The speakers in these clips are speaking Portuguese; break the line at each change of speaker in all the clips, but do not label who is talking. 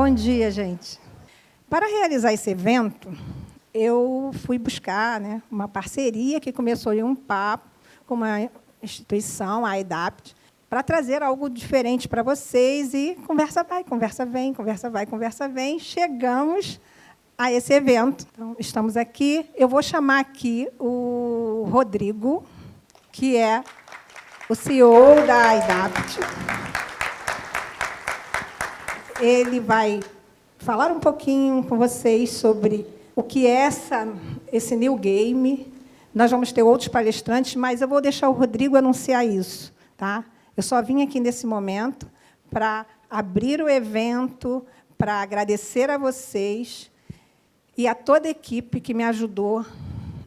Bom dia, gente. Para realizar esse evento, eu fui buscar, né, uma parceria que começou em um papo com uma instituição, a EDAPT, para trazer algo diferente para vocês, e conversa vai, conversa vem, conversa vai, conversa vem. Chegamos a esse evento. Então, estamos aqui. Eu vou chamar aqui o Rodrigo, que é o CEO da EDAPT. Ele vai falar um pouquinho com vocês sobre o que é esse New Game. Nós vamos ter outros palestrantes, mas eu vou deixar o Rodrigo anunciar isso. Tá? Eu só vim aqui nesse momento para abrir o evento, para agradecer a vocês e a toda a equipe que me ajudou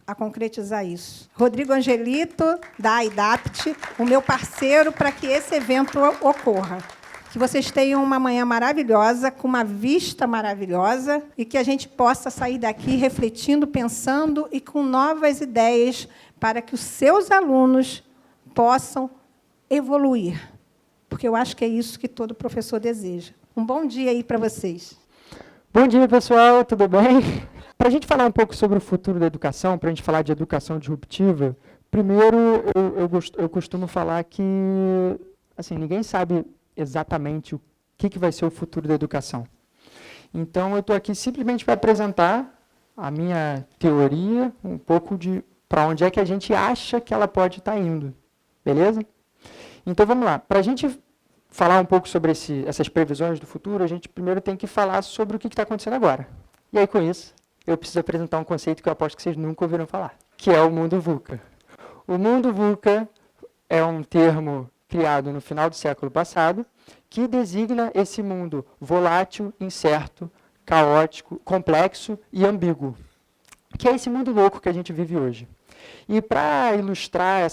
a concretizar isso. Rodrigo Angelito, da EDAPT, o meu parceiro para que esse evento ocorra. Que vocês tenham uma manhã maravilhosa, com uma vista maravilhosa, e que a gente possa sair daqui refletindo, pensando e com novas ideias para que os seus alunos possam evoluir. Porque eu acho que é isso que todo professor deseja. Um bom dia aí para vocês.
Bom dia, pessoal, tudo bem? Para a gente falar um pouco sobre o futuro da educação, para a gente falar de educação disruptiva, primeiro eu costumo falar que assim, ninguém sabe exatamente o que vai ser o futuro da educação. Então, eu estou aqui simplesmente para apresentar a minha teoria, um pouco de para onde é que a gente acha que ela pode estar indo. Beleza? Então, vamos lá. Para a gente falar um pouco sobre essas previsões do futuro, a gente primeiro tem que falar sobre o que está acontecendo agora. E aí, com isso, eu preciso apresentar um conceito que eu aposto que vocês nunca ouviram falar, que é o mundo VUCA. O mundo VUCA é um termo criado no final do século passado, que designa esse mundo volátil, incerto, caótico, complexo e ambíguo, que é esse mundo louco que a gente vive hoje. E para ilustrar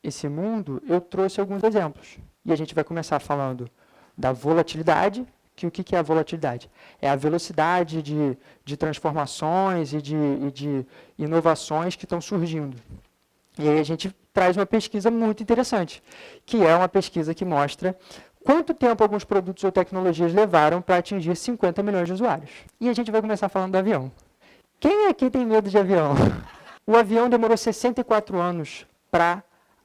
esse mundo, eu trouxe alguns exemplos. E a gente vai começar falando da volatilidade, que o que é a volatilidade? É a velocidade de transformações e de inovações que estão surgindo. E aí a gente traz uma pesquisa muito interessante, que é uma pesquisa que mostra quanto tempo alguns produtos ou tecnologias levaram para atingir 50 milhões de usuários. E a gente vai começar falando do avião. Quem aqui tem medo de avião? O avião demorou 64 anos para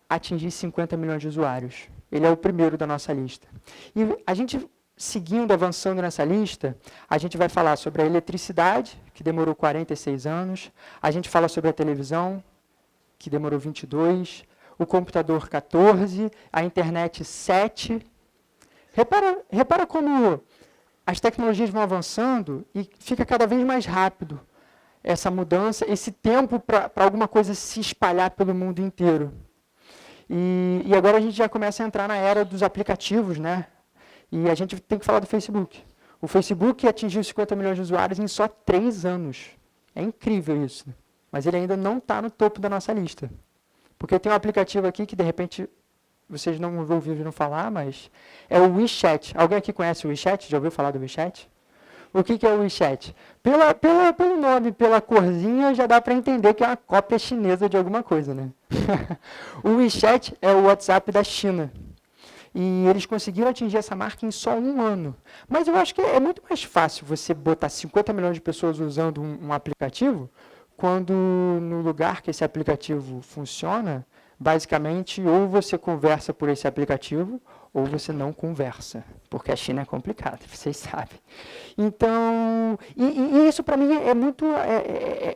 atingir 50 milhões de usuários. Ele é o primeiro da nossa lista. E a gente, seguindo, avançando nessa lista, a gente vai falar sobre a eletricidade, que demorou 46 anos. A gente fala sobre a televisão, que demorou 22, o computador 14, a internet 7. Repara como as tecnologias vão avançando e fica cada vez mais rápido essa mudança, esse tempo para alguma coisa se espalhar pelo mundo inteiro. E agora a gente já começa a entrar na era dos aplicativos, né? E a gente tem que falar do Facebook. O Facebook atingiu 50 milhões de usuários em só 3 anos. É incrível isso, né? Mas ele ainda não está no topo da nossa lista. Porque tem um aplicativo aqui que, de repente, vocês não ouviram falar, mas é o WeChat. Alguém aqui conhece o WeChat? Já ouviu falar do WeChat? O que é o WeChat? Pelo nome, pela corzinha, já dá para entender que é uma cópia chinesa de alguma coisa, né? O WeChat é o WhatsApp da China. E eles conseguiram atingir essa marca em só 1 ano. Mas eu acho que é muito mais fácil você botar 50 milhões de pessoas usando um aplicativo, quando no lugar que esse aplicativo funciona, basicamente, ou você conversa por esse aplicativo, ou você não conversa, porque a China é complicada, vocês sabem. Então, e isso para mim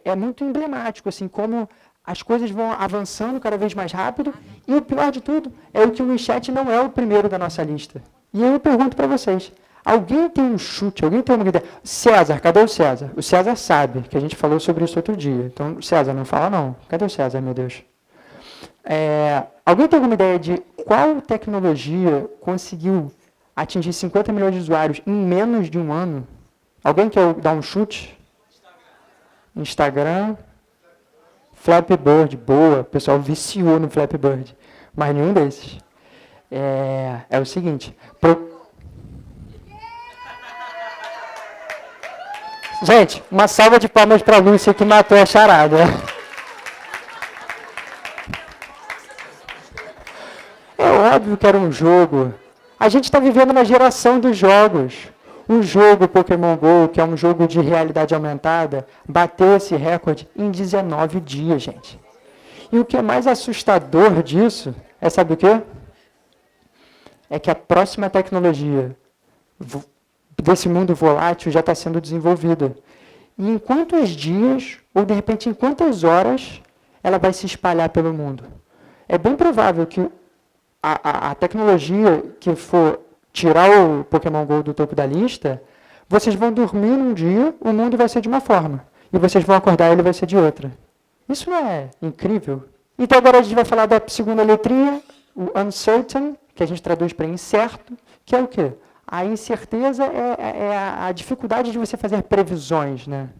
é muito emblemático, assim, como as coisas vão avançando cada vez mais rápido, e o pior de tudo é o que o WeChat não é o primeiro da nossa lista. E eu pergunto para vocês, alguém tem um chute, alguém tem uma ideia? César, cadê o César? O César sabe, que a gente falou sobre isso outro dia. Então, César, não fala não. Cadê o César, meu Deus? Alguém tem alguma ideia de qual tecnologia conseguiu atingir 50 milhões de usuários em menos de 1 ano? Alguém quer dar um chute? Instagram. Flappy Bird, boa. O pessoal viciou no Flappy Bird. Mas nenhum desses. É o seguinte. Gente, uma salva de palmas para a Lúcia que matou a charada. É óbvio que era um jogo. A gente está vivendo uma geração dos jogos. O jogo Pokémon GO, que é um jogo de realidade aumentada, bateu esse recorde em 19 dias, gente. E o que é mais assustador disso é, sabe o quê? É que a próxima tecnologia desse mundo volátil já está sendo desenvolvida. E em quantos dias, ou de repente em quantas horas, ela vai se espalhar pelo mundo? É bem provável que a tecnologia que for tirar o Pokémon GO do topo da lista, vocês vão dormir num dia, o mundo vai ser de uma forma. E vocês vão acordar, ele vai ser de outra. Isso não é incrível? Então agora a gente vai falar da segunda letrinha, o uncertain, que a gente traduz para incerto, que é o quê? A incerteza é a dificuldade de você fazer previsões, né?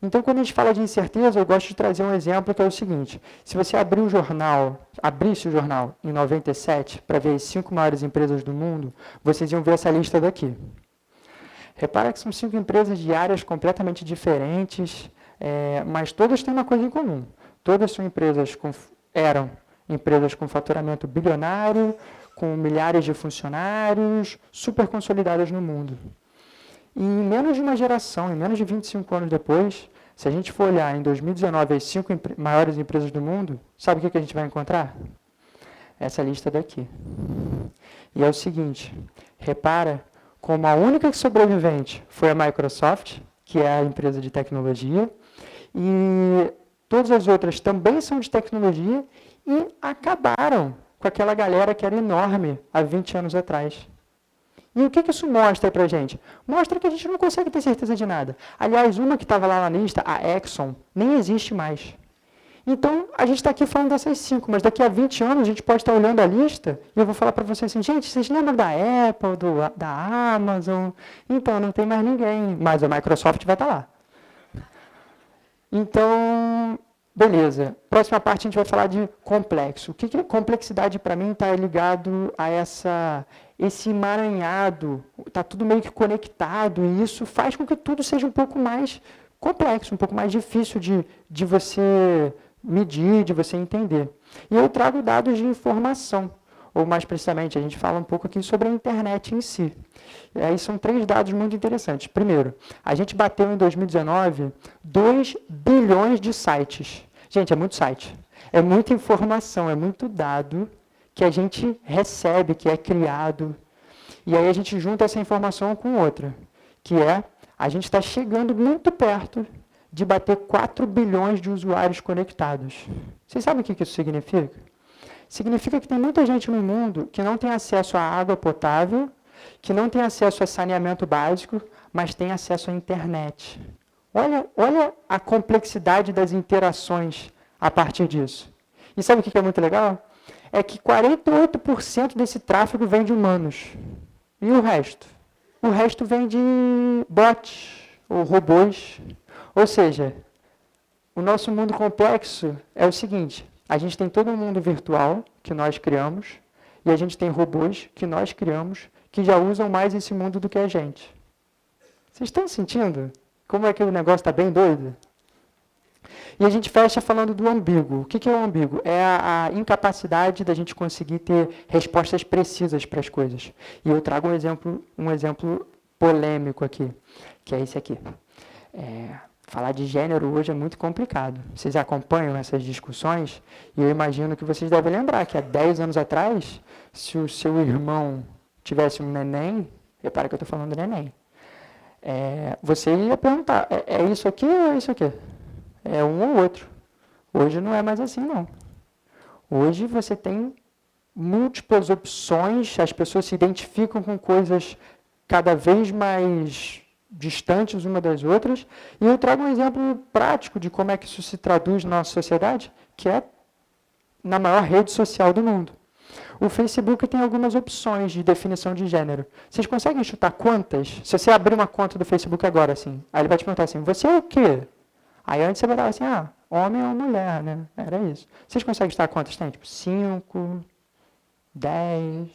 Então, quando a gente fala de incerteza, eu gosto de trazer um exemplo que é o seguinte. Se você abrisse o jornal em 97 para ver as 5 maiores empresas do mundo, vocês iam ver essa lista daqui. Repara que são 5 empresas de áreas completamente diferentes, mas todas têm uma coisa em comum. Todas são eram empresas com faturamento bilionário, com milhares de funcionários, super consolidadas no mundo. E em menos de uma geração, em menos de 25 anos depois, se a gente for olhar em 2019 as 5 maiores empresas do mundo, sabe o que a gente vai encontrar? Essa lista daqui. E é o seguinte, repara como a única sobrevivente foi a Microsoft, que é a empresa de tecnologia, e todas as outras também são de tecnologia e acabaram com aquela galera que era enorme há 20 anos atrás. E o que isso mostra para a gente? Mostra que a gente não consegue ter certeza de nada. Aliás, uma que estava lá na lista, a Exxon, nem existe mais. Então, a gente está aqui falando dessas 5, mas daqui a 20 anos a gente pode estar olhando a lista e eu vou falar para vocês assim, gente, vocês lembram da Apple, da Amazon? Então, não tem mais ninguém, mas a Microsoft vai estar lá. Então, beleza. Próxima parte a gente vai falar de complexo. O que é complexidade para mim está ligado a esse emaranhado, está tudo meio que conectado, e isso faz com que tudo seja um pouco mais complexo, um pouco mais difícil de você medir, de você entender. E eu trago dados de informação, ou mais precisamente, a gente fala um pouco aqui sobre a internet em si. E aí são 3 dados muito interessantes. Primeiro, a gente bateu em 2019 2 bilhões de sites. Gente, é muito site, é muita informação, é muito dado que a gente recebe, que é criado, e aí a gente junta essa informação com outra, que é, a gente está chegando muito perto de bater 4 bilhões de usuários conectados. Vocês sabem o que isso significa? Significa que tem muita gente no mundo que não tem acesso à água potável, que não tem acesso a saneamento básico, mas tem acesso à internet. Olha a complexidade das interações a partir disso. E sabe o que é muito legal? É que 48% desse tráfego vem de humanos. E o resto? O resto vem de bots ou robôs. Ou seja, o nosso mundo complexo é o seguinte, a gente tem todo um mundo virtual que nós criamos e a gente tem robôs que nós criamos que já usam mais esse mundo do que a gente. Vocês estão sentindo como é que o negócio está bem doido? E a gente fecha falando do ambíguo. O que é o ambíguo? É a incapacidade da gente conseguir ter respostas precisas para as coisas. E eu trago um exemplo polêmico aqui, que é esse aqui. Falar de gênero hoje é muito complicado. Vocês acompanham essas discussões e eu imagino que vocês devem lembrar que há 10 anos atrás, se o seu irmão tivesse um neném, repara que eu estou falando neném, você ia perguntar, é isso aqui ou é isso aqui? É um ou outro. Hoje não é mais assim, não. Hoje você tem múltiplas opções, as pessoas se identificam com coisas cada vez mais distantes uma das outras, e eu trago um exemplo prático de como é que isso se traduz na nossa sociedade, que é na maior rede social do mundo. O Facebook tem algumas opções de definição de gênero. Vocês conseguem chutar quantas? Se você abrir uma conta do Facebook agora, assim, aí ele vai te perguntar assim, você é o quê? Aí antes você botava assim, homem ou mulher, né? Era isso. Vocês conseguem estar quantas tem? Tipo, 5, 10,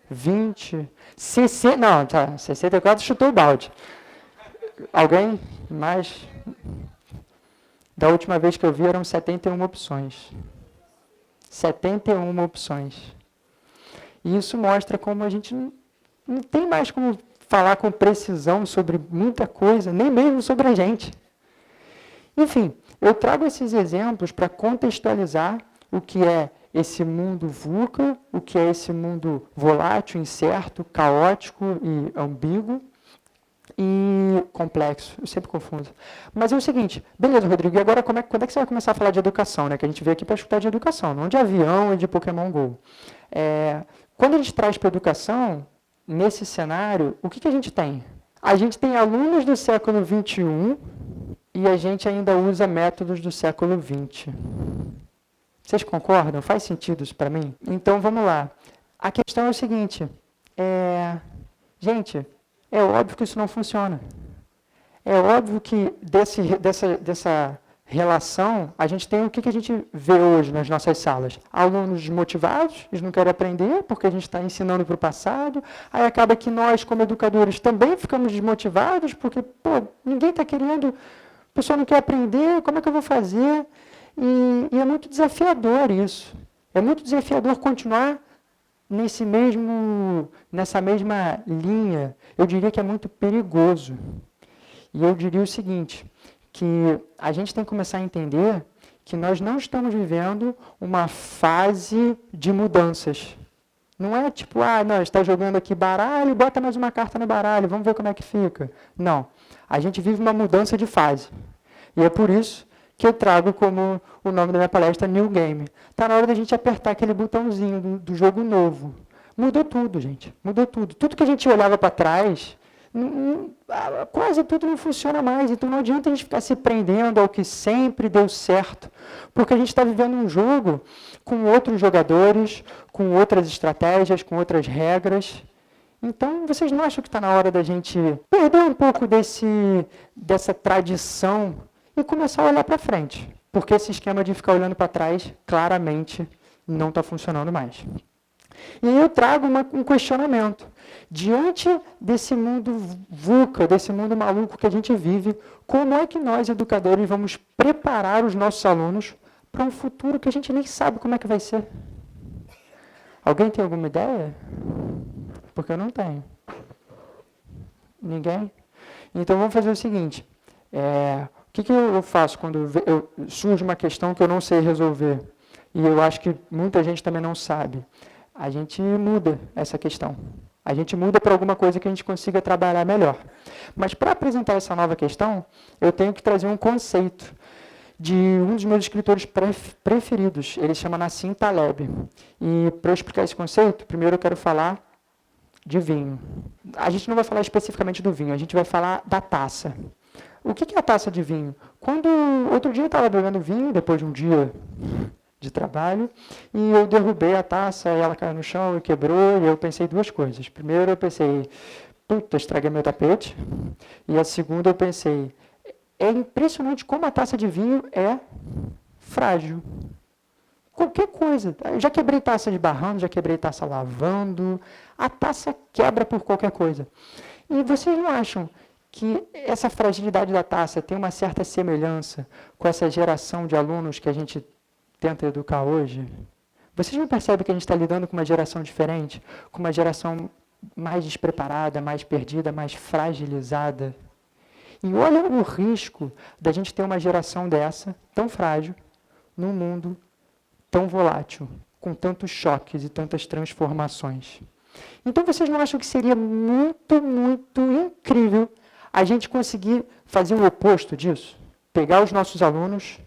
20, 60... Não, tá, 64 chutou o balde. Alguém mais? Da última vez que eu vi eram 71 opções. 71 opções. E isso mostra como a gente não tem mais como falar com precisão sobre muita coisa, nem mesmo sobre a gente. Enfim, eu trago esses exemplos para contextualizar o que é esse mundo VUCA, o que é esse mundo volátil, incerto, caótico e ambíguo e complexo. Eu sempre confundo. Mas é o seguinte, beleza, Rodrigo, e agora quando é que você vai começar a falar de educação? Né? Que a gente veio aqui para escutar de educação, não de avião e de Pokémon GO. Quando a gente traz para a educação, nesse cenário, o que a gente tem? A gente tem alunos do século XXI e a gente ainda usa métodos do século XX. Vocês concordam? Faz sentido isso para mim? Então, vamos lá. A questão é o seguinte. Gente, é óbvio que isso não funciona. É óbvio que dessa relação, a gente tem o que a gente vê hoje nas nossas salas. Alunos desmotivados, eles não querem aprender porque a gente está ensinando para o passado. Aí acaba que nós, como educadores, também ficamos desmotivados porque ninguém está querendo, a pessoa não quer aprender, como é que eu vou fazer? E é muito desafiador isso. É muito desafiador continuar nessa mesma linha. Eu diria que é muito perigoso. E eu diria o seguinte, que a gente tem que começar a entender que nós não estamos vivendo uma fase de mudanças. Não é tipo, não, está jogando aqui baralho, bota mais uma carta no baralho, vamos ver como é que fica. Não. A gente vive uma mudança de fase. E é por isso que eu trago como o nome da minha palestra New Game. Está na hora da gente apertar aquele botãozinho do jogo novo. Mudou tudo, gente. Mudou tudo. Tudo que a gente olhava para trás, quase tudo não funciona mais. Então não adianta a gente ficar se prendendo ao que sempre deu certo. Porque a gente está vivendo um jogo com outros jogadores, com outras estratégias, com outras regras. Então, vocês não acham que está na hora da gente perder um pouco dessa tradição e começar a olhar para frente? Porque esse esquema de ficar olhando para trás, claramente, não está funcionando mais. E aí eu trago um questionamento. Diante desse mundo VUCA, desse mundo maluco que a gente vive, como é que nós, educadores, vamos preparar os nossos alunos para um futuro que a gente nem sabe como é que vai ser? Alguém tem alguma ideia? Porque eu não tenho. Ninguém? Então vamos fazer o seguinte. O que eu faço quando surge uma questão que eu não sei resolver? E eu acho que muita gente também não sabe. A gente muda essa questão. A gente muda para alguma coisa que a gente consiga trabalhar melhor. Mas para apresentar essa nova questão, eu tenho que trazer um conceito de um dos meus escritores preferidos. Ele chama Nassim Taleb. E para eu explicar esse conceito, primeiro eu quero falar de vinho. A gente não vai falar especificamente do vinho, a gente vai falar da taça. O que é a taça de vinho? Outro dia eu estava bebendo vinho, depois de um dia de trabalho, e eu derrubei a taça, ela caiu no chão e quebrou, e eu pensei duas coisas. Primeiro eu pensei, estraguei meu tapete. E a segunda eu pensei, é impressionante como a taça de vinho é frágil. Qualquer coisa. Eu já quebrei taça de barrando, já quebrei taça lavando. A taça quebra por qualquer coisa. E vocês não acham que essa fragilidade da taça tem uma certa semelhança com essa geração de alunos que a gente tenta educar hoje? Vocês não percebem que a gente está lidando com uma geração diferente? Com uma geração mais despreparada, mais perdida, mais fragilizada? E olha o risco da gente ter uma geração dessa, tão frágil, num mundo tão volátil, com tantos choques e tantas transformações. Então, vocês não acham que seria muito, muito incrível a gente conseguir fazer o oposto disso? Pegar os nossos alunos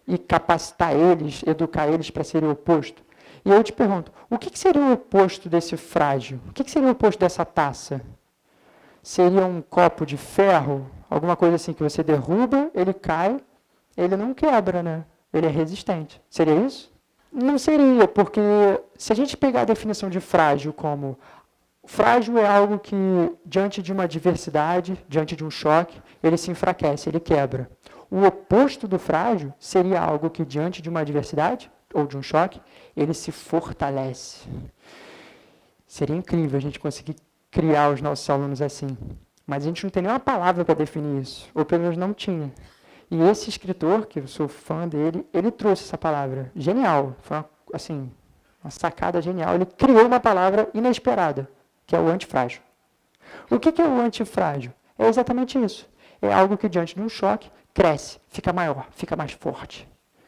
e capacitar eles, educar eles para serem o oposto? E eu te pergunto, o que seria o oposto desse frágil? O que seria o oposto dessa taça? Seria um copo de ferro? Alguma coisa assim que você derruba, ele cai, ele não quebra, né? Ele é resistente. Seria isso? Não seria, porque se a gente pegar a definição de frágil como frágil é algo que, diante de uma adversidade, diante de um choque, ele se enfraquece, ele quebra. O oposto do frágil seria algo que, diante de uma adversidade ou de um choque, ele se fortalece. Seria incrível a gente conseguir criar os nossos alunos assim. Mas a gente não tem nenhuma palavra para definir isso, ou pelo menos não tinha. E esse escritor, que eu sou fã dele, ele trouxe essa palavra. Genial. Foi uma sacada genial. Ele criou uma palavra inesperada, que é o antifrágil. O que é o antifrágil? É exatamente isso. É algo que, diante de um choque, cresce, fica maior, fica mais forte.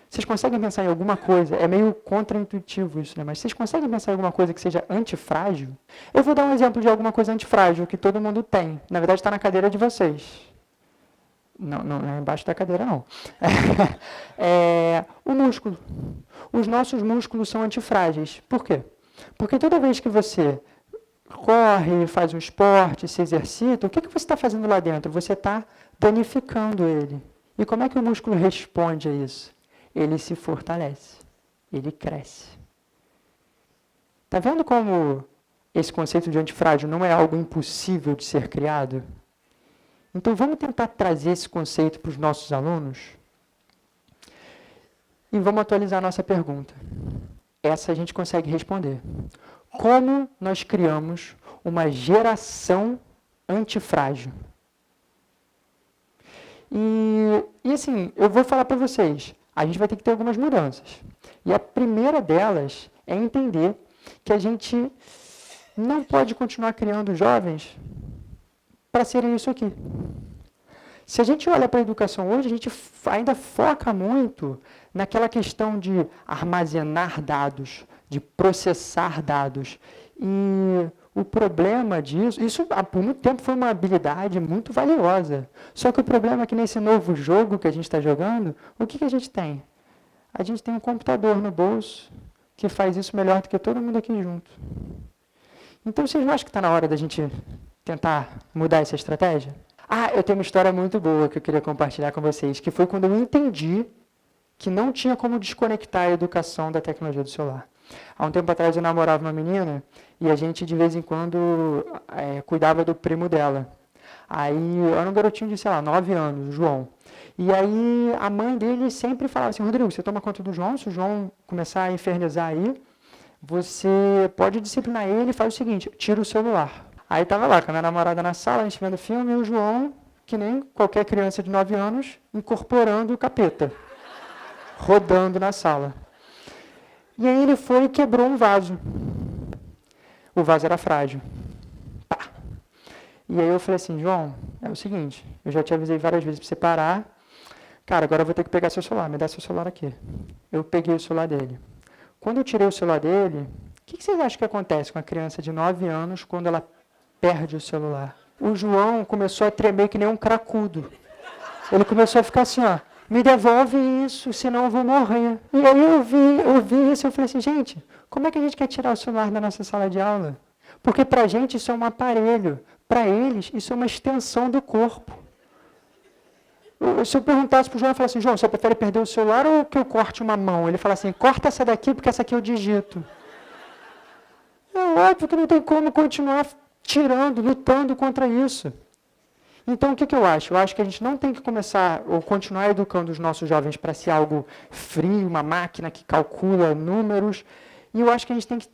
Vocês conseguem pensar em alguma coisa? É meio contraintuitivo isso, né? Mas vocês conseguem pensar em alguma coisa que seja antifrágil? Eu vou dar um exemplo de alguma coisa antifrágil que todo mundo tem. Na verdade, está na cadeira de vocês. Não é embaixo da cadeira, não. O músculo. Os nossos músculos são antifrágeis. Por quê? Porque toda vez que você corre, faz um esporte, se exercita, o que você está fazendo lá dentro? Você está danificando ele. E como é que o músculo responde a isso? Ele se fortalece, ele cresce. Está vendo como esse conceito de antifrágil não é algo impossível de ser criado? Então, vamos tentar trazer esse conceito para os nossos alunos e vamos atualizar a nossa pergunta. Essa a gente consegue responder. Como nós criamos uma geração antifrágil? E assim, eu vou falar para vocês, a gente vai ter que ter algumas mudanças. E a primeira delas é entender que a gente não pode continuar criando jovens para serem isso aqui. Se a gente olha para a educação hoje, a gente ainda foca muito naquela questão de armazenar dados, de processar dados. E o problema disso, isso por muito tempo foi uma habilidade muito valiosa. Só que o problema é que nesse novo jogo que a gente está jogando, o que a gente tem? A gente tem um computador no bolso que faz isso melhor do que todo mundo aqui junto. Então, vocês não acham que está na hora da gente tentar mudar essa estratégia? Eu tenho uma história muito boa que eu queria compartilhar com vocês, que foi quando eu entendi que não tinha como desconectar a educação da tecnologia do celular. Há um tempo atrás eu namorava uma menina e a gente de vez em quando cuidava do primo dela. Aí eu era um garotinho de, 9 anos, o João. E aí a mãe dele sempre falava assim, Rodrigo, você toma conta do João, se o João começar a infernizar aí, você pode disciplinar ele e faz o seguinte, tira o celular. Aí estava lá com a minha namorada na sala, a gente vendo filme, e o João, que nem qualquer criança de 9 anos, incorporando o capeta, rodando na sala. E aí ele foi e quebrou um vaso. O vaso era frágil. Pá. E aí eu falei assim, João, é o seguinte, eu já te avisei várias vezes para você parar. Cara, agora eu vou ter que pegar seu celular, me dá seu celular aqui. Eu peguei o celular dele. Quando eu tirei o celular dele, o que vocês acham que acontece com a criança de 9 anos quando ela perde o celular? O João começou a tremer que nem um cracudo. Ele começou a ficar assim, me devolve isso, senão eu vou morrer. E aí eu vi isso e eu falei assim, gente, como é que a gente quer tirar o celular da nossa sala de aula? Porque para a gente isso é um aparelho, para eles isso é uma extensão do corpo. Se eu perguntasse para o João, eu falasse assim, João, você prefere perder o celular ou que eu corte uma mão? Ele fala assim, corta essa daqui porque essa aqui eu digito. É óbvio que não tem como continuar tirando, lutando contra isso. Então, o que eu acho? Eu acho que a gente não tem que começar ou continuar educando os nossos jovens para ser algo frio, uma máquina que calcula números. E eu acho que a gente tem que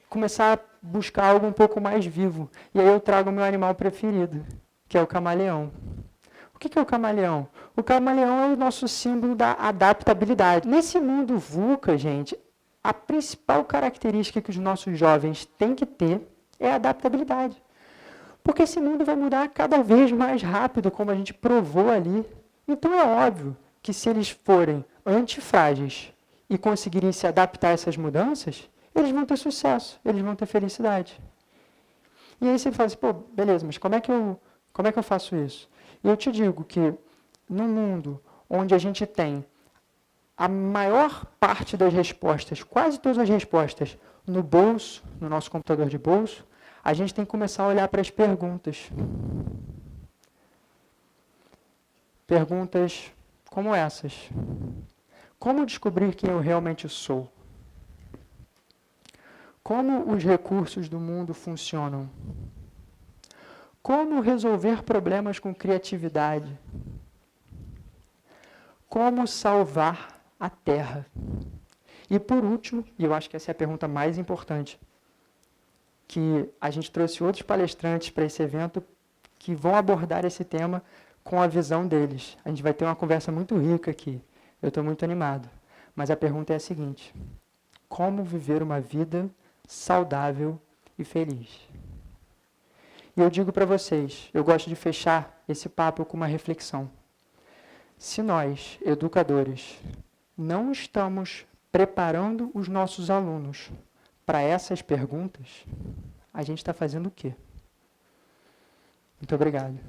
começar a buscar algo um pouco mais vivo. E aí eu trago o meu animal preferido, que é o camaleão. O que é o camaleão? O camaleão é o nosso símbolo da adaptabilidade. Nesse mundo VUCA, gente, a principal característica que os nossos jovens têm que ter é a adaptabilidade. Porque esse mundo vai mudar cada vez mais rápido, como a gente provou ali. Então é óbvio que se eles forem antifrágeis e conseguirem se adaptar a essas mudanças, eles vão ter sucesso, eles vão ter felicidade. E aí você fala assim, beleza, mas como é que eu faço isso? E eu te digo que no mundo onde a gente tem a maior parte das respostas, quase todas as respostas, no bolso, no nosso computador de bolso, a gente tem que começar a olhar para as perguntas. Perguntas como essas. Como descobrir quem eu realmente sou? Como os recursos do mundo funcionam? Como resolver problemas com criatividade? Como salvar a Terra? E por último, e eu acho que essa é a pergunta mais importante, que a gente trouxe outros palestrantes para esse evento que vão abordar esse tema com a visão deles. A gente vai ter uma conversa muito rica aqui. Eu estou muito animado. Mas a pergunta é a seguinte: como viver uma vida saudável e feliz? E eu digo para vocês, eu gosto de fechar esse papo com uma reflexão. Se nós, educadores, não estamos preparando os nossos alunos para essas perguntas, a gente está fazendo o quê? Muito obrigado.